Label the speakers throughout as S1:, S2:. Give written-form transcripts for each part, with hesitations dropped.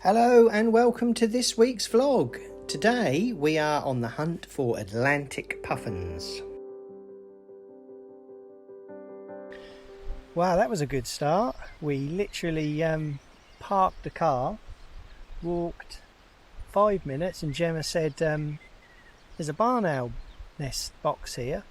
S1: Hello and welcome to this week's vlog. Today we are on the hunt for Atlantic puffins. Wow, that was a good start. We literally parked the car, walked 5 minutes, and Gemma said there's a barn owl nest box here,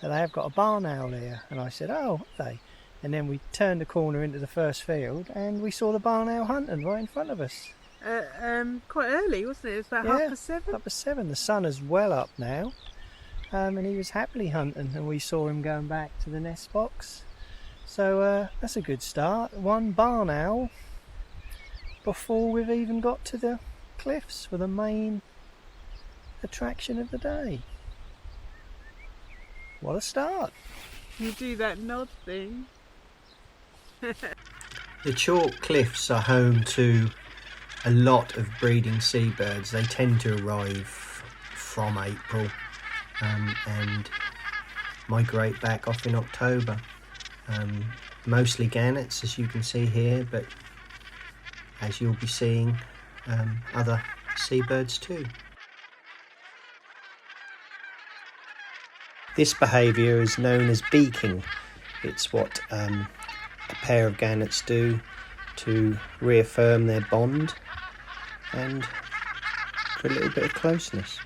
S1: and they have got a barn owl here. And I said, oh, have they? And then we turned the corner into the first field and we saw the barn owl hunting right in front of us.
S2: Quite early, wasn't it? It was about 7:30.
S1: 7:30. The sun is well up now, and he was happily hunting, and we saw him going back to the nest box. So that's a good start. One barn owl before we've even got to the cliffs for the main attraction of the day. What a start!
S2: You do that nod thing.
S1: The chalk cliffs are home to a lot of breeding seabirds. They tend to arrive from April and migrate back off in October. Mostly gannets, as you can see here, but as you'll be seeing, other seabirds too. This behaviour is known as beaking. It's what a pair of gannets do to reaffirm their bond and for a little bit of closeness.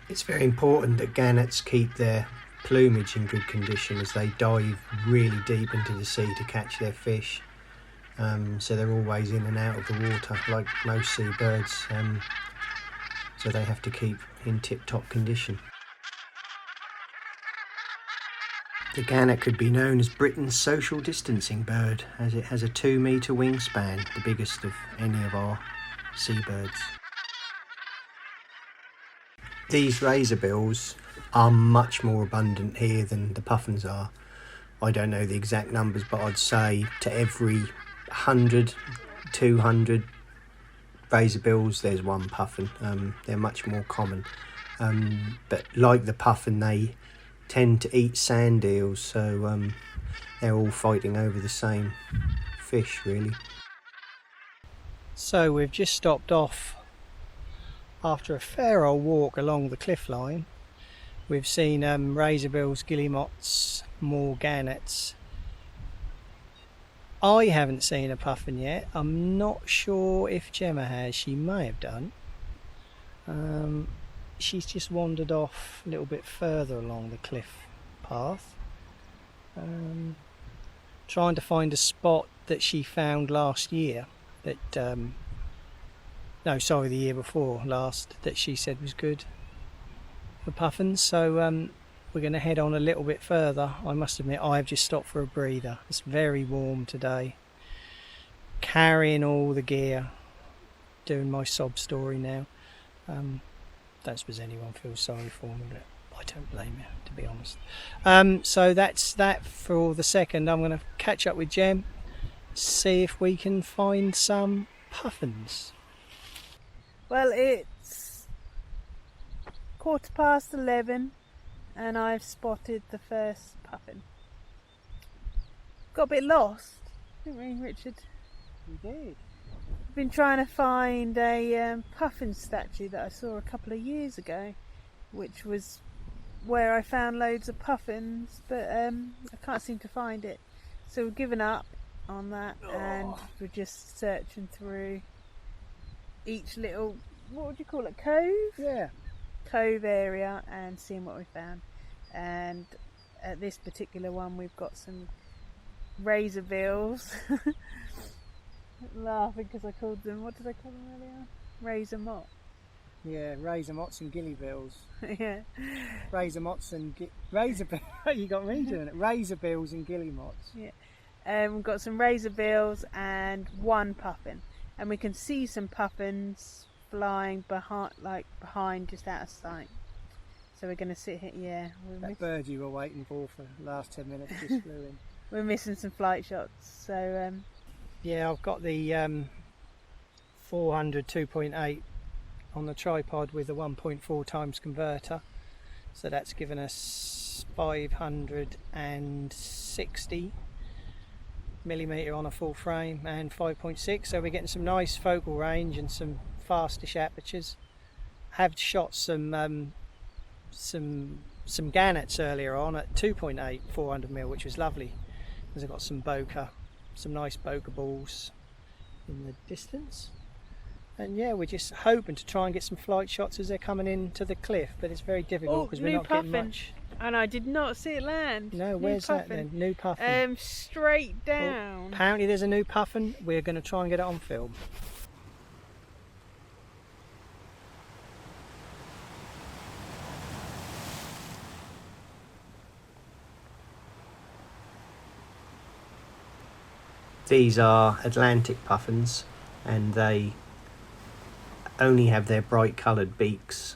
S1: It's very important that gannets keep their plumage in good condition as they dive really deep into the sea to catch their fish. So they're always in and out of the water like most seabirds, so they have to keep in tip-top condition. The gannet could be known as Britain's social distancing bird, as it has a 2-metre wingspan, the biggest of any of our seabirds. These razorbills are much more abundant here than the puffins are. I don't know the exact numbers, but I'd say to every 100, 200 razorbills there's one puffin. They're much more common, but like the puffin, they tend to eat sand eels, so they're all fighting over the same fish really. So we've just stopped off after a fair old walk along the cliff line. We've seen razorbills, guillemots, more gannets. I haven't seen a puffin yet. I'm not sure if Gemma has. She may have done. She's just wandered off a little bit further along the cliff path, trying to find a spot that she found last year, that no, sorry, the year before last, that she said was good for puffins. So we're going to head on a little bit further. I must admit, I've just stopped for a breather. It's very warm today. Carrying all the gear, doing my sob story now. Don't suppose anyone feels sorry for me, but I don't blame you, to be honest. So that's that for the second. I'm going to catch up with Jem, see if we can find some puffins.
S2: Well, it's 11:15 and I've spotted the first puffin. Got a bit lost, didn't we, Richard?
S1: We did.
S2: I've been trying to find a puffin statue that I saw a couple of years ago, which was where I found loads of puffins, but I can't seem to find it. So we've given up on that, and we're just searching through each little, what would you call it, cove?
S1: Yeah.
S2: Cove area, and seeing what we found. And at this particular one we've got some razorbills. Laughing because I called them, what did I call them earlier? Razor mott.
S1: Yeah, razor motts and gillybills.
S2: Yeah.
S1: Razor motts and razorbills. You got me doing it. Razorbills and gillymots.
S2: Yeah. We've got some razorbills and one puffin, and we can see some puffins flying behind, just out of sight. So we're going to sit here. Yeah.
S1: That bird you were waiting for the last 10 minutes just flew in.
S2: We're missing some flight shots. So
S1: yeah, I've got the 400 2.8 on the tripod with a 1.4 times converter, so that's given us 560 millimeter on a full frame and 5.6, so we're getting some nice focal range and some fastish apertures. Have shot some gannets earlier on at 2.8 400mm, which was lovely because I've got some bokeh, some nice bokeh balls in the distance. And yeah, we're just hoping to try and get some flight shots as they're coming into the cliff, but it's very difficult because we're not getting much.
S2: And I did not see it land.
S1: No, where's that then? New Puffin.
S2: Straight down.
S1: Well, apparently there's a new Puffin. We're going to try and get it on film. These are Atlantic puffins, and they only have their bright coloured beaks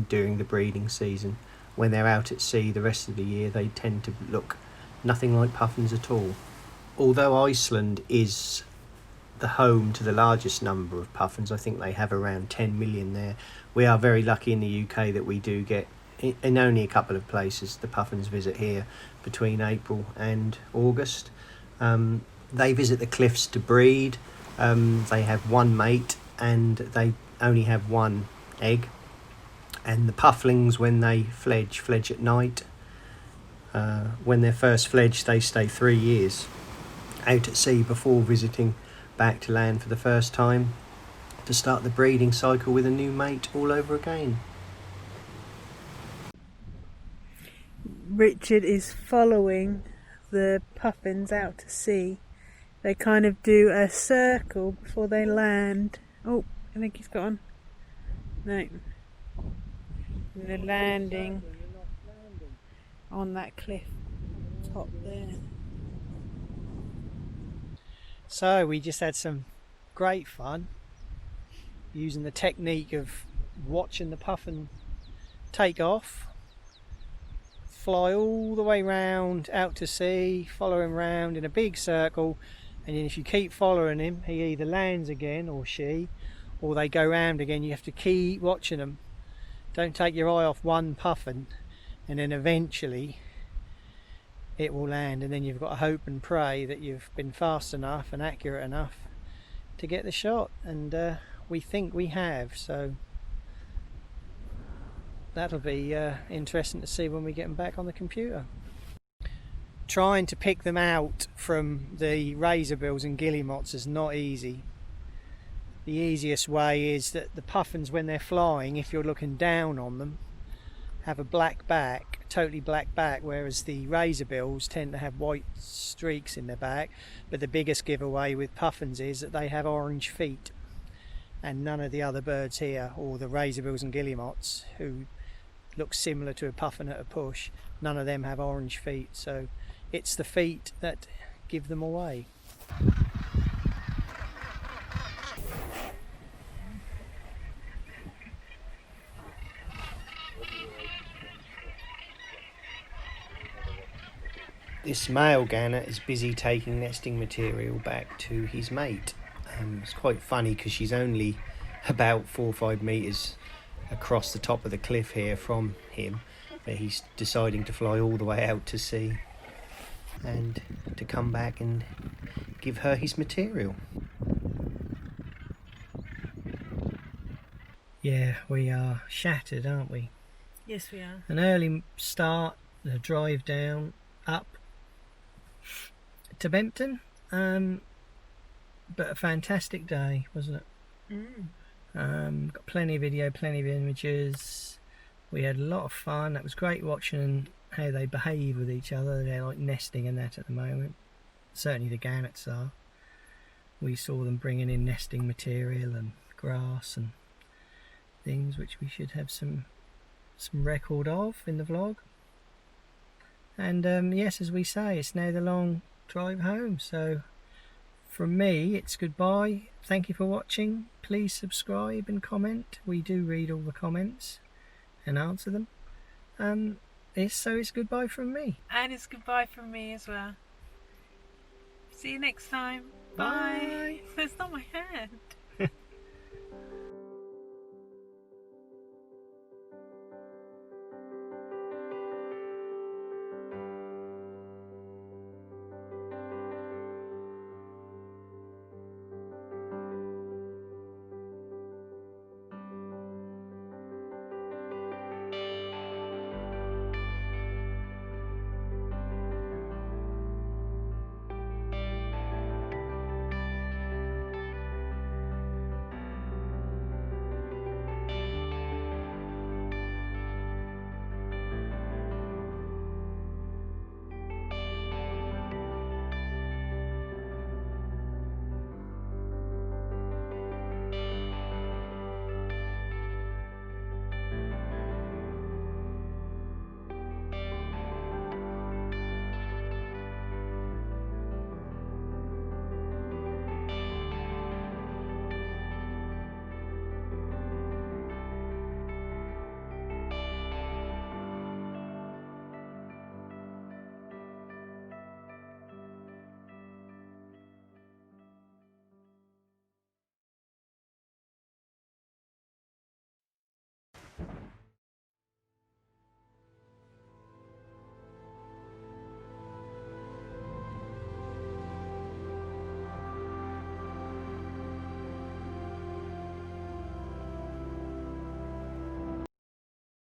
S1: during the breeding season. When they're out at sea the rest of the year, they tend to look nothing like puffins at all. Although Iceland is the home to the largest number of puffins, I think they have around 10 million there. We are very lucky in the UK that we do get, in only a couple of places, the puffins visit here between April and August. They visit the cliffs to breed. They have one mate and they only have one egg. And the pufflings, when they fledge at night. When they're first fledged, they stay 3 years out at sea before visiting back to land for the first time to start the breeding cycle with a new mate all over again.
S2: Richard is following the puffins out to sea. They kind of do a circle before they land. Oh, I think he's got one. No. They're landing on that cliff top there.
S1: So we just had some great fun using the technique of watching the puffin take off, fly all the way round out to sea, follow him round in a big circle, and then if you keep following him, he either lands again, or she, or they go round again. You have to keep watching them. Don't take your eye off one puffin, and then eventually it will land, and then you've got to hope and pray that you've been fast enough and accurate enough to get the shot, and we think we have, so that'll be interesting to see when we get them back on the computer. Trying to pick them out from the razorbills and guillemots is not easy. The easiest way is that the puffins, when they're flying, if you're looking down on them, have a black back, totally black back, whereas the razorbills tend to have white streaks in their back. But the biggest giveaway with puffins is that they have orange feet, and none of the other birds here, or the razorbills and guillemots, who look similar to a puffin at a push, none of them have orange feet, so it's the feet that give them away. This male gannet is busy taking nesting material back to his mate. It's quite funny because she's only about 4 or 5 metres across the top of the cliff here from him, but he's deciding to fly all the way out to sea and to come back and give her his material. Yeah, we are shattered, aren't we?
S2: Yes, we are.
S1: An early start, the drive down, up to Bempton, but a fantastic day, wasn't it? Got plenty of video, plenty of images. We had a lot of fun. That was great watching how they behave with each other. They're like nesting and that at the moment. Certainly the gannets are. We saw them bringing in nesting material and grass and things, which we should have some record of in the vlog. And yes, as we say, it's now the long drive home. So from me, it's goodbye. Thank you for watching. Please subscribe and comment. We do read all the comments and answer them. So it's goodbye from me.
S2: And it's goodbye from me as well. See you next time.
S1: Bye.
S2: That's not my hand.